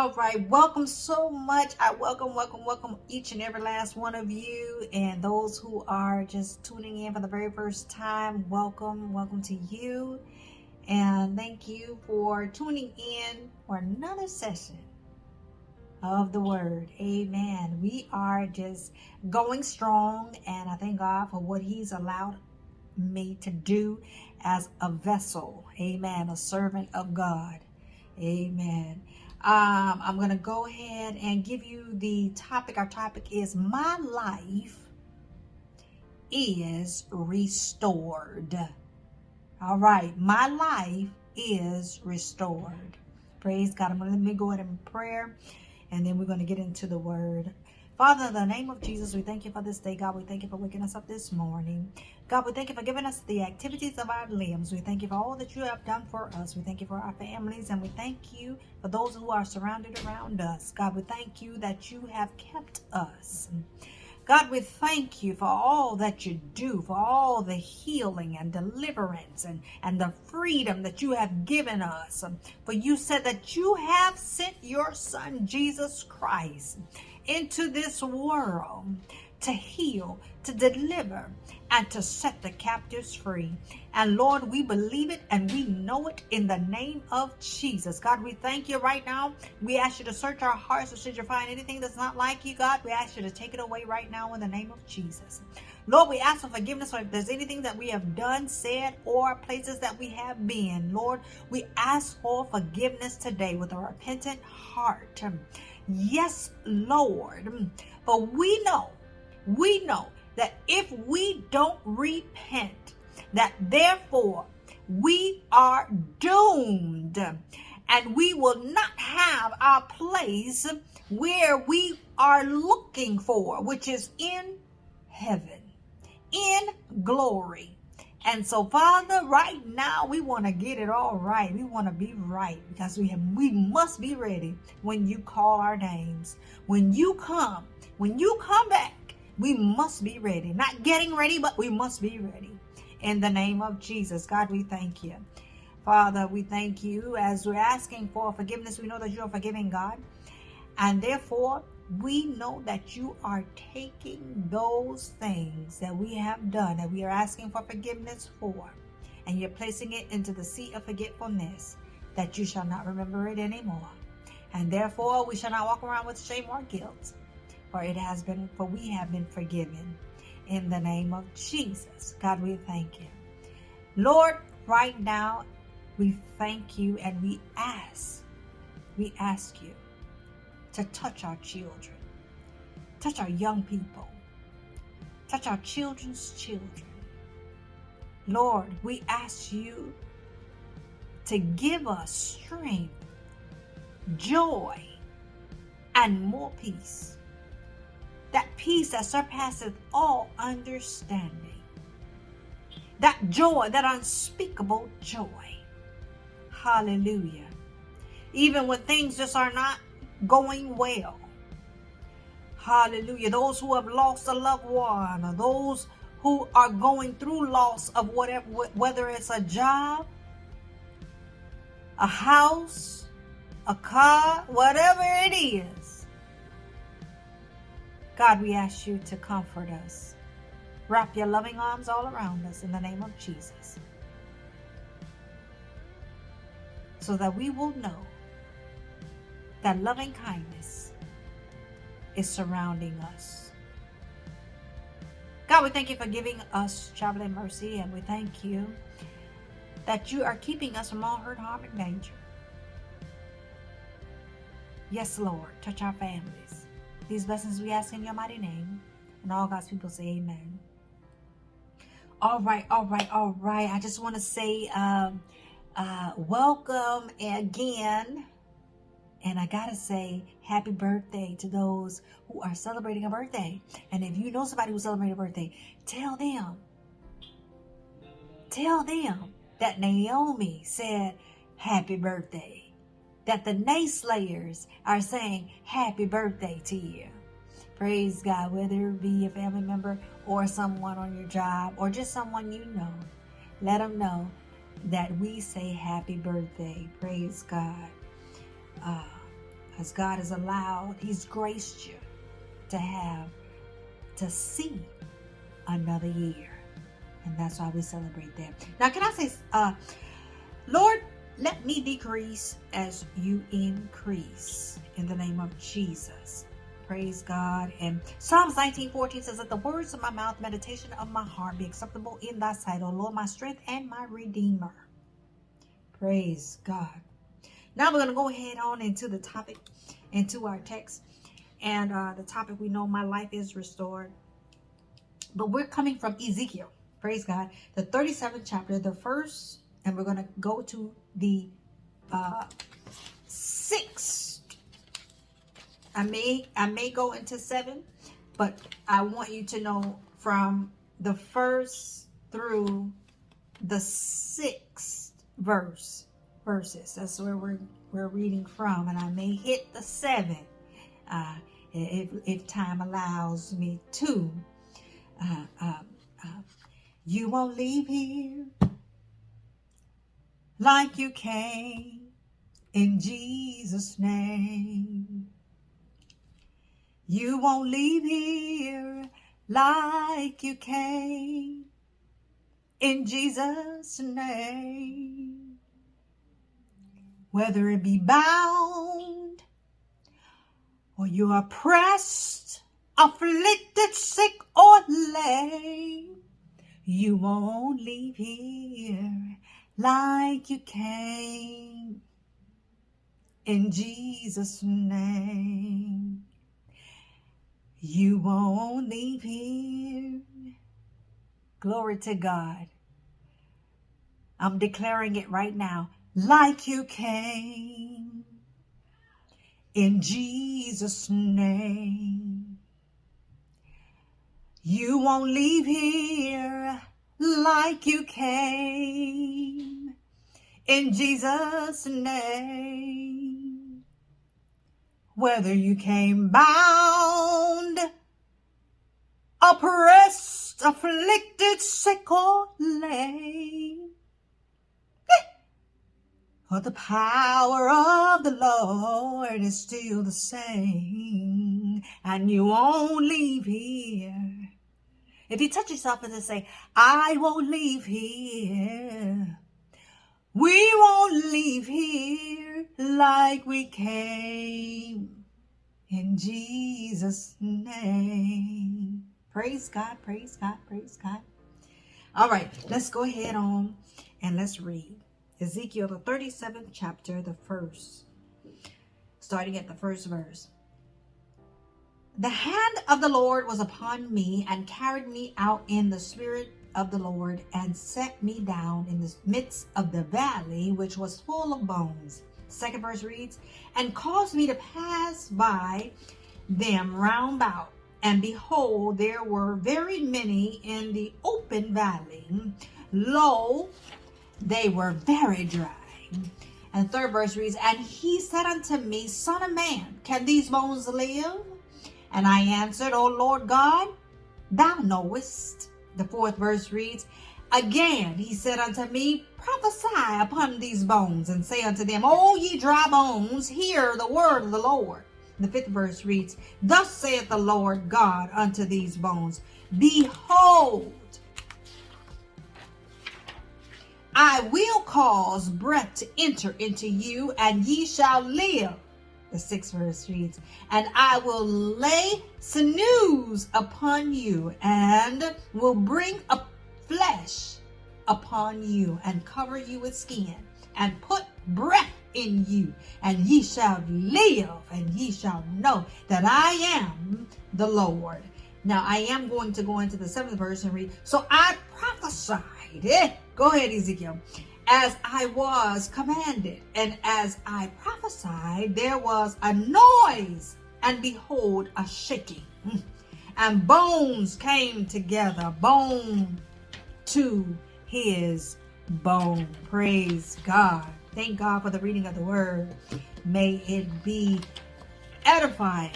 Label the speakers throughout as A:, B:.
A: All right, welcome so much. I welcome each and every last one of you, and those who are just tuning in for the very first time. Welcome to you, and thank you for tuning in for another session of the Word. Amen. We are just going strong, and I thank God for what He's allowed me to do as a vessel. Amen. A servant of God. Amen. I'm going to go ahead and give you the topic. Our topic is My Life is Restored. All right. My life is restored. Praise God. Let me go ahead and prayer, and then we're going to get into the word. Father, in the name of Jesus, we thank you for this day. God, we thank you for waking us up this morning. God, we thank you for giving us the activities of our limbs. We thank you for all that you have done for us. We thank you for our families, and we thank you for those who are surrounded around us. God, we thank you that you have kept us. God, we thank you for all that you do, for all the healing and deliverance and the freedom that you have given us. For you said that you have sent your son, Jesus Christ, into this world to heal, to deliver, and to set the captives free. And Lord, we believe it and we know it in the name of Jesus. God, we thank you right now. We ask you to search our hearts, so should you find anything that's not like you, God, we ask you to take it away right now in the name of Jesus. Lord, we ask for forgiveness for if there's anything that we have done, said, or places that we have been. Lord, we ask for forgiveness today with a repentant heart. Yes, Lord. For we know that if we don't repent, that therefore we are doomed, and we will not have our place where we are looking for, which is in heaven, in glory. And so, Father, right now we want to get it all right. We want to be right, because we must be ready when you call our names. When you come back, we must be ready. Not getting ready, but we must be ready. In the name of Jesus, God, we thank you. Father, we thank you as we're asking for forgiveness. We know that you're a forgiving God. And therefore, we know that you are taking those things that we have done, that we are asking for forgiveness for, and you're placing it into the sea of forgetfulness, that you shall not remember it anymore. And therefore, we shall not walk around with shame or guilt, for we have been forgiven. In the name of Jesus, God, we thank you. Lord, right now, we thank you and we ask you to touch our children, touch our young people, touch our children's children. Lord, we ask you to give us strength, joy, and more peace. That peace that surpasses all understanding. That joy, that unspeakable joy. Hallelujah. Even when things just are not going well. Hallelujah. Those who have lost a loved one, or those who are going through loss of whatever, whether it's a job, a house, a car, whatever it is. God, we ask you to comfort us. Wrap your loving arms all around us in the name of Jesus, so that we will know that loving kindness is surrounding us. God, we thank you for giving us traveling mercy, and we thank you that you are keeping us from all hurt, harm, and danger. Yes, Lord, touch our families. These blessings we ask in your mighty name, and all God's people say amen. All right. I just want to say welcome again. And I gotta say, happy birthday to those who are celebrating a birthday. And if you know somebody who's celebrating a birthday, tell them that Naomi said happy birthday. That the naysayers are saying happy birthday to you. Praise God, whether it be a family member or someone on your job or just someone you know. Let them know that we say happy birthday. Praise God. Because God has allowed, He's graced you to see another year. And that's why we celebrate that. Now, can I say, Lord, let me decrease as you increase in the name of Jesus. Praise God. And Psalms 19:14 says, "Let the words of my mouth, meditation of my heart be acceptable in thy sight, O Lord, my strength and my redeemer." Praise God. Now we're going to go ahead on into the topic, into our text. And the topic, we know, my life is restored. But we're coming from Ezekiel. Praise God. The 37th chapter, the first, and we're going to go to the 6th. I may go into 7, but I want you to know from the 1st through the 6th verses. That's where we're reading from, and I may hit the 7 if time allows me to. You won't leave here like you came, in Jesus' name. You won't leave here like you came, in Jesus' name. Whether it be bound or you are oppressed, afflicted, sick, or lame, you won't leave here like you came, in Jesus' name. You won't leave here. Glory to God. I'm declaring it right now. Like you came, in Jesus' name. You won't leave here like you came, in Jesus' name. Whether you came bound, oppressed, afflicted, sick, or lame, for the power of the Lord is still the same, and you won't leave here. If you touch yourself and just say, I won't leave here. We won't leave here like we came, in Jesus' name. Praise God, praise God, praise God. All right, let's go ahead on and let's read. Ezekiel, the 37th chapter, the first, starting at the first verse. The hand of the Lord was upon me and carried me out in the spirit of the Lord and set me down in the midst of the valley, which was full of bones. Second verse reads, and caused me to pass by them round about. And behold, there were very many in the open valley. Lo, they were very dry. And third verse reads, and he said unto me, Son of man, can these bones live? And I answered, O Lord God, thou knowest. The fourth verse reads, again he said unto me, prophesy upon these bones, and say unto them, O ye dry bones, hear the word of the Lord. The fifth verse reads, thus saith the Lord God unto these bones, behold, I will cause breath to enter into you, and ye shall live. The sixth verse reads, and I will lay sinews upon you, and will bring up flesh upon you, and cover you with skin, and put breath in you, and ye shall live, and ye shall know that I am the Lord. Now I am going to go into the seventh verse and read, so I prophesied. Go ahead, Ezekiel. As I was commanded, and as I prophesied, there was a noise, and behold, a shaking. And bones came together, bone to his bone. Praise God. Thank God for the reading of the word. May it be edifying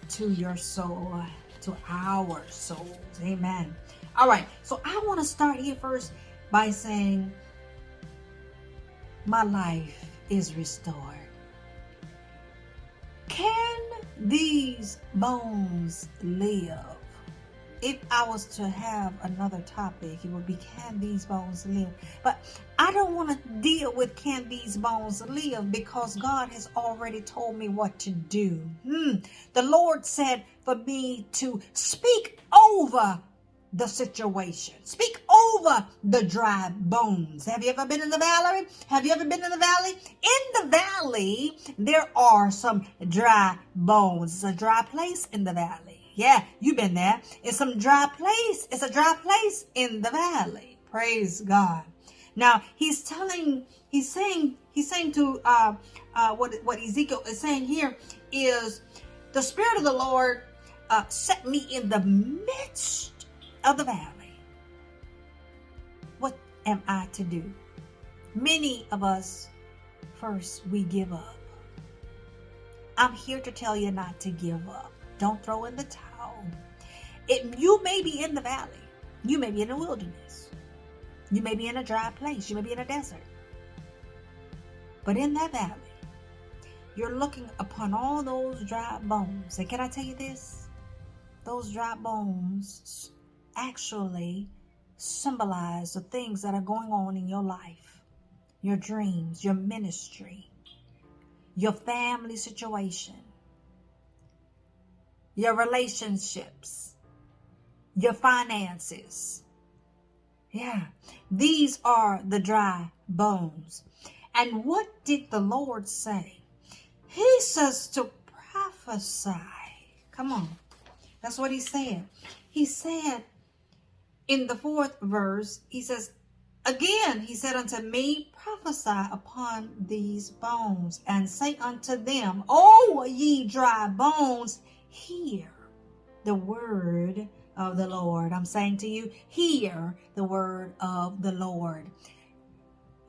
A: to your soul, to our souls. Amen. All right. So I want to start here first by saying, my life is restored. these bones live? If I was to have another topic, it would be, can these bones live? But I don't want to deal with can these bones live, because God has already told me what to do. The Lord said for me to speak over the situation. Speak over the dry bones. Have you ever been in the valley? Have you ever been in the valley? In the valley, there are some dry bones. It's a dry place in the valley. Yeah, you've been there. It's some dry place. It's a dry place in the valley. Praise God. Now he's saying to what Ezekiel is saying here is, the Spirit of the Lord set me in the midst of the valley. What am I to do? Many of us, first, we give up. I'm here to tell you not to give up. Don't throw in the towel. You may be in the valley. You may be in the wilderness. You may be in a dry place. You may be in a desert. But in that valley, you're looking upon all those dry bones. And can I tell you this? Those dry bones actually symbolize the things that are going on in your life, your dreams, your ministry, your family situation, your relationships, your finances. Yeah, these are the dry bones. And what did the Lord say? He says to prophesy. Come on. That's what he said. He said in the 4th verse, he says, again, he said unto me, prophesy upon these bones, and say unto them, O ye dry bones, hear the word of the Lord. I'm saying to you, hear the word of the Lord.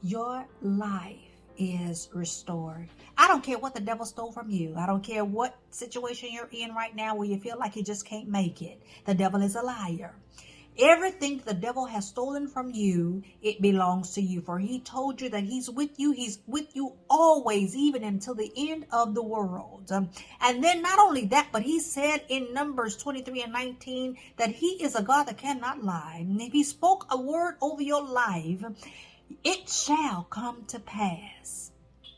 A: Your life is restored. I don't care what the devil stole from you. I don't care what situation you're in right now where you feel like you just can't make it. The devil is a liar. Everything the devil has stolen from you, it belongs to you. For he told you that he's with you. He's with you always, even until the end of the world. And then not only that, but he said in Numbers 23:19 that he is a God that cannot lie. And if he spoke a word over your life, it shall come to pass.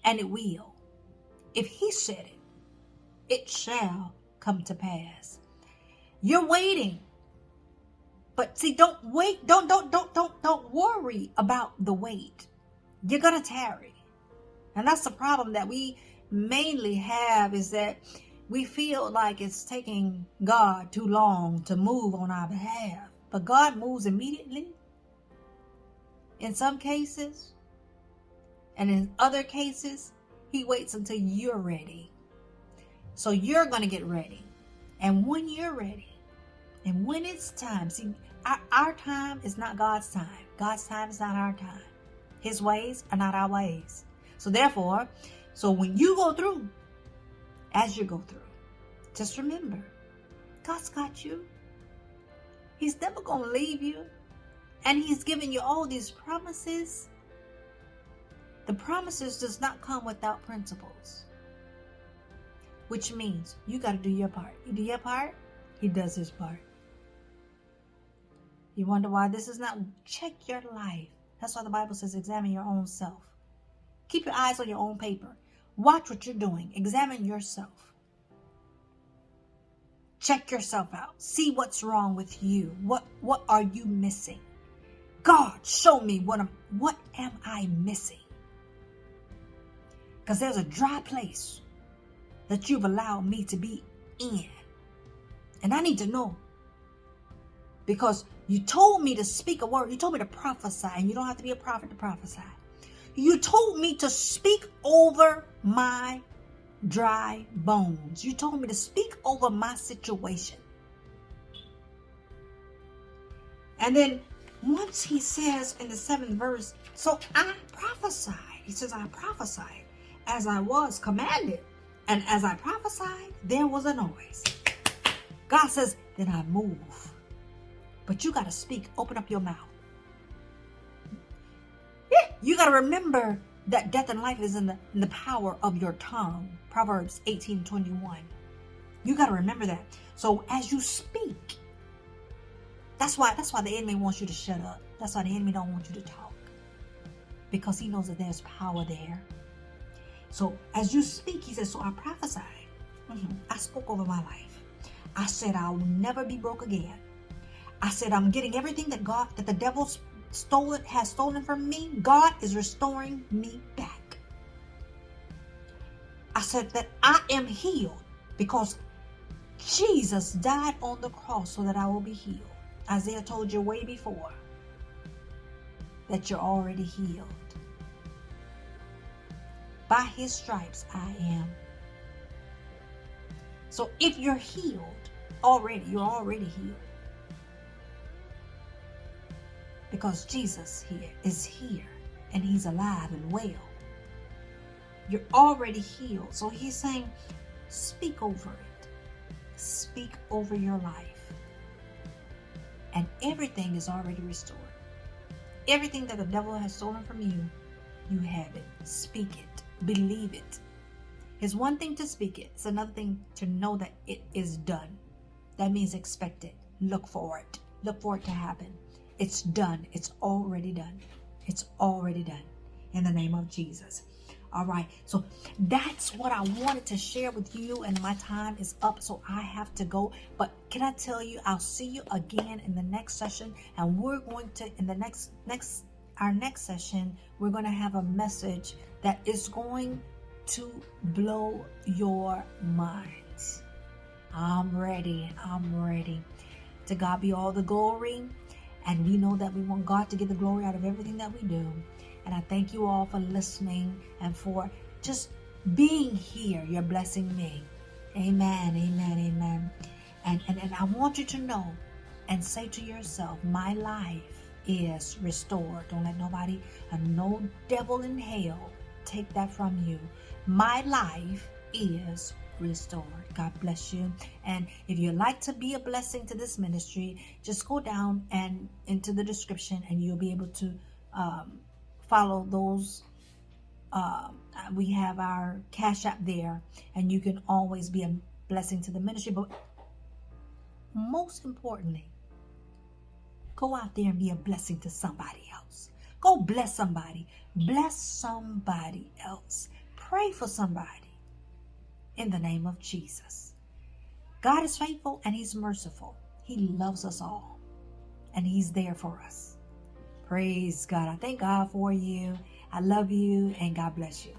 A: And it will. If he said it, it shall come to pass. You're waiting. But see, don't wait. Don't worry about the wait. You're going to tarry. And that's the problem that we mainly have, is that we feel like it's taking God too long to move on our behalf. But God moves immediately in some cases. And in other cases, he waits until you're ready. So you're going to get ready. And when you're ready, and when it's time, see, our time is not God's time. God's time is not our time. His ways are not our ways. So therefore, when you go through, as you go through, just remember, God's got you. He's never going to leave you. And he's giving you all these promises. The promises does not come without principles. Which means you got to do your part. You do your part, he does his part. You wonder why this is not? Check your life. That's why the Bible says examine your own self. Keep your eyes on your own paper. Watch what you're doing. Examine yourself. Check yourself out. See what's wrong with you. What are you missing? God, show me what am I missing? Because there's a dry place that you've allowed me to be in. And I need to know. Because you told me to speak a word. You told me to prophesy. And you don't have to be a prophet to prophesy. You told me to speak over my dry bones. You told me to speak over my situation. And then once he says in the 7th verse, so I prophesied. He says, I prophesied as I was commanded. And as I prophesied, there was a noise. God says, then I move. But you got to speak. Open up your mouth. You got to remember that death and life is in the power of your tongue. Proverbs 18:21. You got to remember that. So as you speak, that's why the enemy wants you to shut up. That's why the enemy don't want you to talk. Because he knows that there's power there. So as you speak, he says, so I prophesied. I spoke over my life. I said, I will never be broke again. I said, I'm getting everything that the devil has stolen from me. God is restoring me back. I said that I am healed because Jesus died on the cross so that I will be healed. Isaiah told you way before that you're already healed. By his stripes I am. So if you're healed already, you're already healed. Because Jesus is here and he's alive and well. You're already healed. So he's saying, speak over it. Speak over your life. And everything is already restored. Everything that the devil has stolen from you, you have it. Speak it. Believe it. It's one thing to speak it. It's another thing to know that it is done. That means expect it. Look for it. Look for it to happen. It's done. It's already done. It's already done. In the name of Jesus. All right. So that's what I wanted to share with you. And my time is up. So I have to go. But can I tell you, I'll see you again in the next session. And we're going to, in the our next session, we're going to have a message that is going to blow your minds. I'm ready. I'm ready. To God be all the glory. And we know that we want God to get the glory out of everything that we do. And I thank you all for listening and for just being here. You're blessing me. Amen, amen, amen. And I want you to know and say to yourself, my life is restored. Don't let nobody, no devil in hell, take that from you. My life is restored. God bless you. And if you'd like to be a blessing to this ministry, just go down and into the description and you'll be able to follow those. We have our Cash App there, and you can always be a blessing to the ministry. But most importantly, go out there and be a blessing to somebody else. Go bless somebody. Bless somebody else. Pray for somebody. In the name of Jesus. God is faithful and he's merciful. He loves us all. And he's there for us. Praise God. I thank God for you. I love you and God bless you.